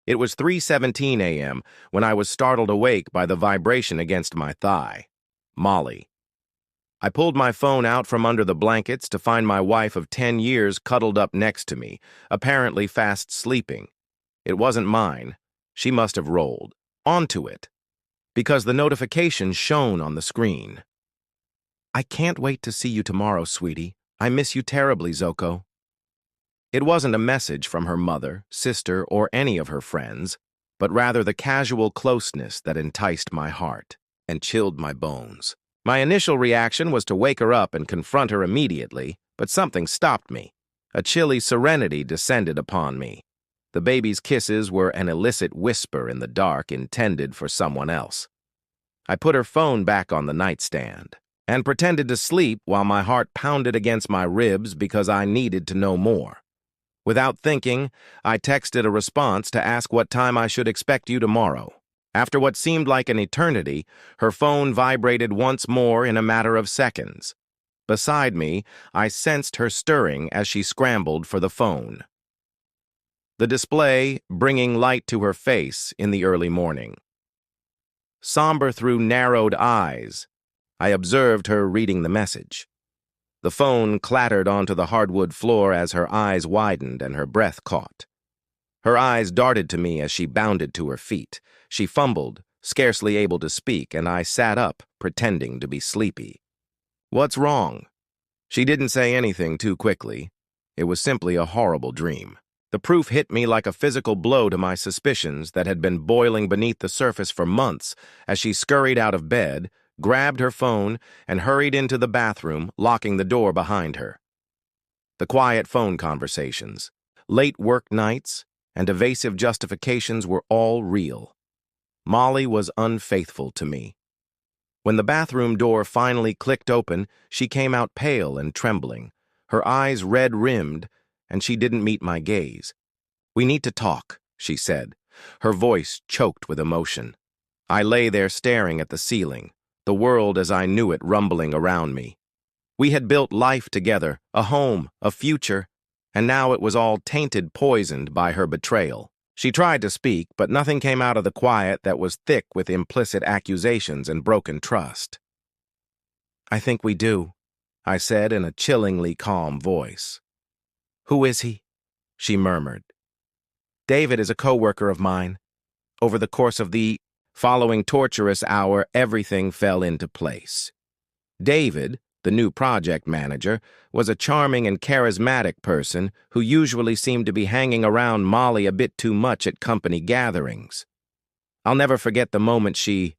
It was 3:17 a.m. when I was startled awake by the vibration against my thigh. Molly. I pulled my phone out from under the blankets to find my wife of 10 years cuddled up next to me, apparently fast sleeping. It wasn't mine. She must have rolled onto it, because the notification shone on the screen. "I can't wait to see you tomorrow, sweetie. I miss you terribly, Zoko." It wasn't a message from her mother, sister, or any of her friends, but rather the casual closeness that enticed my heart and chilled my bones. My initial reaction was to wake her up and confront her immediately, but something stopped me. A chilly serenity descended upon me. The baby's kisses were an illicit whisper in the dark intended for someone else. I put her phone back on the nightstand and pretended to sleep while my heart pounded against my ribs because I needed to know more. Without thinking, I texted a response to ask what time I should expect you tomorrow. After what seemed like an eternity, her phone vibrated once more in a matter of seconds. Beside me, I sensed her stirring as she scrambled for the phone. The display bringing light to her face in the early morning. Somber through narrowed eyes, I observed her reading the message. The phone clattered onto the hardwood floor as her eyes widened and her breath caught. Her eyes darted to me as she bounded to her feet. She fumbled, scarcely able to speak, and I sat up, pretending to be sleepy. "What's wrong?" She didn't say anything too quickly. It was simply a horrible dream. The proof hit me like a physical blow to my suspicions that had been boiling beneath the surface for months as she scurried out of bed, grabbed her phone, and hurried into the bathroom, locking the door behind her. The quiet phone conversations, late work nights, and evasive justifications were all real. Molly was unfaithful to me. When the bathroom door finally clicked open, she came out pale and trembling, her eyes red-rimmed, and she didn't meet my gaze. "We need to talk," she said, her voice choked with emotion. I lay there staring at the ceiling, the world as I knew it rumbling around me. We had built life together, a home, a future, and now it was all tainted, poisoned by her betrayal. She tried to speak, but nothing came out of the quiet that was thick with implicit accusations and broken trust. "I think we do," I said in a chillingly calm voice. "Who is he?" she murmured. "David is a co-worker of mine. Over the course of the following torturous hour, everything fell into place. David, the new project manager, was a charming and charismatic person who usually seemed to be hanging around Molly a bit too much at company gatherings. I'll never forget the moment she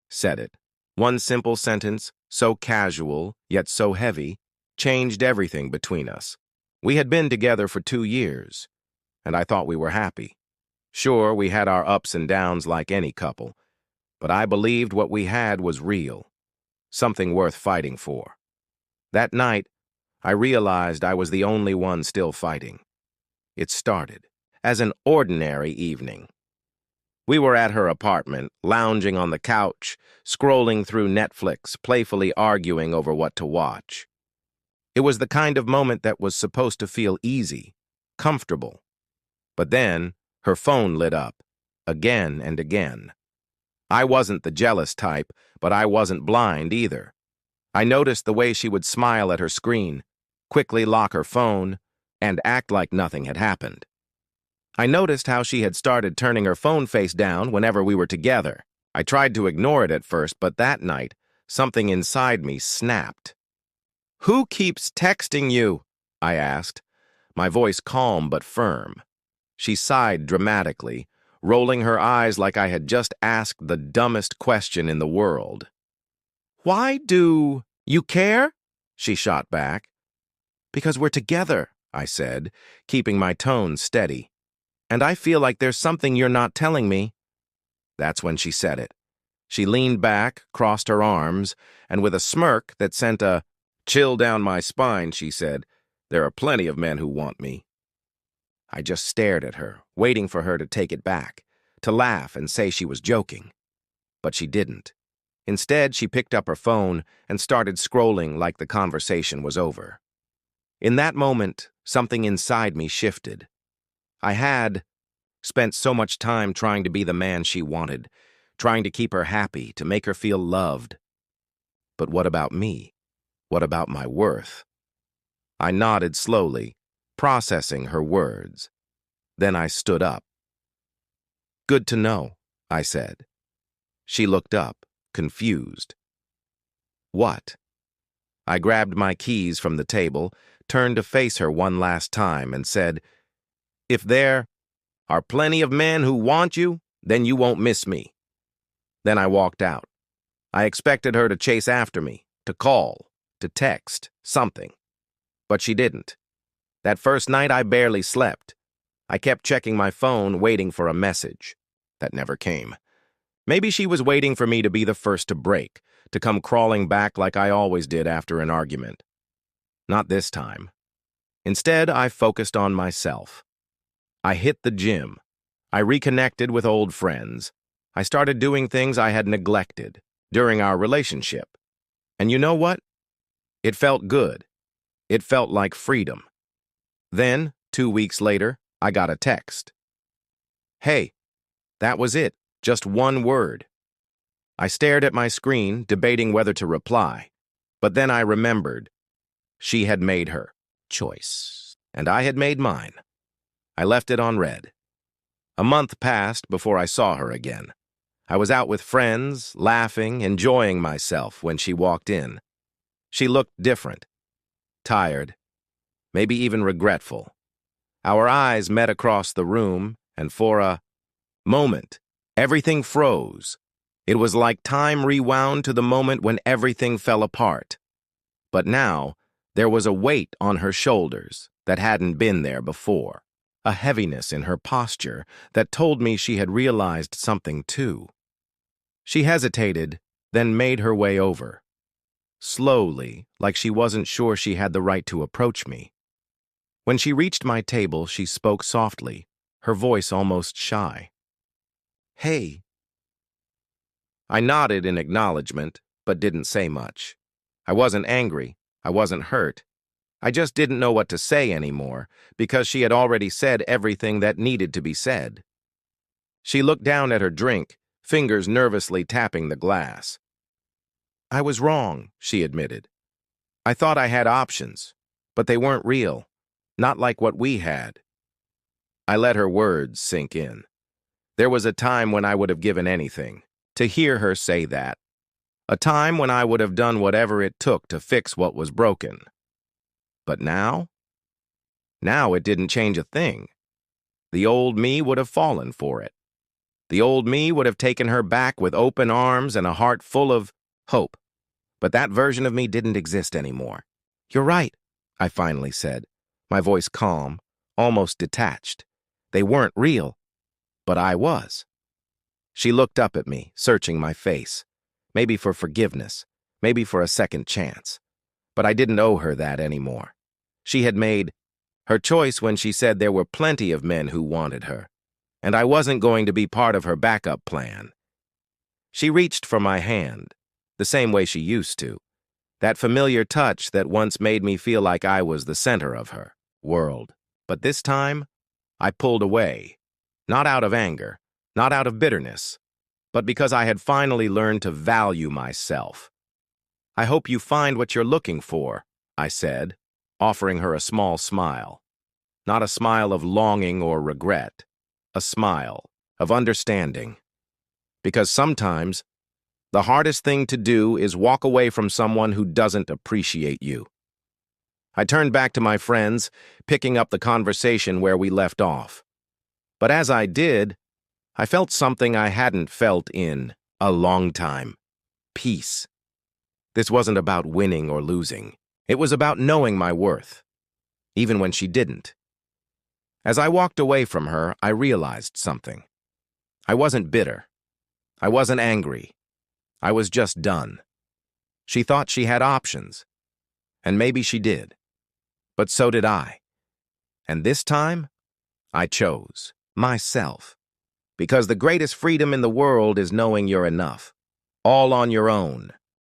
said it. One simple sentence, so casual, yet so heavy, changed everything between us. We had been together for 2 years, and I thought we were happy. Sure, we had our ups and downs like any couple, but I believed what we had was real, something worth fighting for. That night, I realized I was the only one still fighting. It started as an ordinary evening. We were at her apartment, lounging on the couch, scrolling through Netflix, playfully arguing over what to watch. It was the kind of moment that was supposed to feel easy, comfortable. But then, her phone lit up, again and again. I wasn't the jealous type, but I wasn't blind either. I noticed the way she would smile at her screen, quickly lock her phone, and act like nothing had happened. I noticed how she had started turning her phone face down whenever we were together. I tried to ignore it at first, but that night, something inside me snapped. "Who keeps texting you?" I asked, my voice calm but firm. She sighed dramatically, rolling her eyes like I had just asked the dumbest question in the world. "Why do you care?" she shot back. "Because we're together," I said, keeping my tone steady. "And I feel like there's something you're not telling me." That's when she said it. She leaned back, crossed her arms, and with a smirk that sent a chill down my spine, she said, "There are plenty of men who want me." I just stared at her, waiting for her to take it back, to laugh and say she was joking. But she didn't. Instead, she picked up her phone and started scrolling like the conversation was over. In that moment, something inside me shifted. I had spent so much time trying to be the man she wanted, trying to keep her happy, to make her feel loved. But what about me? What about my worth? I nodded slowly, processing her words. Then I stood up. "Good to know," I said. She looked up, confused. "What?" I grabbed my keys from the table, turned to face her one last time, and said, "If there are plenty of men who want you, then you won't miss me." Then I walked out. I expected her to chase after me, to call, to text, something. But she didn't. That first night I barely slept. I kept checking my phone, waiting for a message. That never came. Maybe she was waiting for me to be the first to break, to come crawling back like I always did after an argument. Not this time. Instead, I focused on myself. I hit the gym. I reconnected with old friends. I started doing things I had neglected during our relationship. And you know what? It felt good. It felt like freedom. Then, 2 weeks later, I got a text. "Hey." That was it, just one word. I stared at my screen, debating whether to reply. But then I remembered. She had made her choice, and I had made mine. I left it on read. A month passed before I saw her again. I was out with friends, laughing, enjoying myself when she walked in. She looked different, tired, maybe even regretful. Our eyes met across the room, and for a moment, everything froze. It was like time rewound to the moment when everything fell apart. But now, there was a weight on her shoulders that hadn't been there before, a heaviness in her posture that told me she had realized something too. She hesitated, then made her way over. Slowly, like she wasn't sure she had the right to approach me. When she reached my table, she spoke softly, her voice almost shy. "Hey." I nodded in acknowledgement, but didn't say much. I wasn't angry. I wasn't hurt. I just didn't know what to say anymore, because she had already said everything that needed to be said. She looked down at her drink, fingers nervously tapping the glass. "I was wrong," she admitted. "I thought I had options, but they weren't real, not like what we had." I let her words sink in. There was a time when I would have given anything to hear her say that. A time when I would have done whatever it took to fix what was broken. But now? Now it didn't change a thing. The old me would have fallen for it. The old me would have taken her back with open arms and a heart full of hope. But that version of me didn't exist anymore. "You're right," I finally said, my voice calm, almost detached. "They weren't real. But I was." She looked up at me, searching my face. Maybe for forgiveness, maybe for a second chance. But I didn't owe her that anymore. She had made her choice when she said there were plenty of men who wanted her, and I wasn't going to be part of her backup plan. She reached for my hand, the same way she used to, that familiar touch that once made me feel like I was the center of her world. But this time, I pulled away. Not out of anger, not out of bitterness, but because I had finally learned to value myself. "I hope you find what you're looking for," I said, offering her a small smile. Not a smile of longing or regret, a smile of understanding. Because sometimes, the hardest thing to do is walk away from someone who doesn't appreciate you. I turned back to my friends, picking up the conversation where we left off. But as I did, I felt something I hadn't felt in a long time. Peace. This wasn't about winning or losing. It was about knowing my worth, even when she didn't. As I walked away from her, I realized something. I wasn't bitter. I wasn't angry. I was just done. She thought she had options, and maybe she did. But so did I. And this time, I chose myself. Because the greatest freedom in the world is knowing you're enough, all on your own,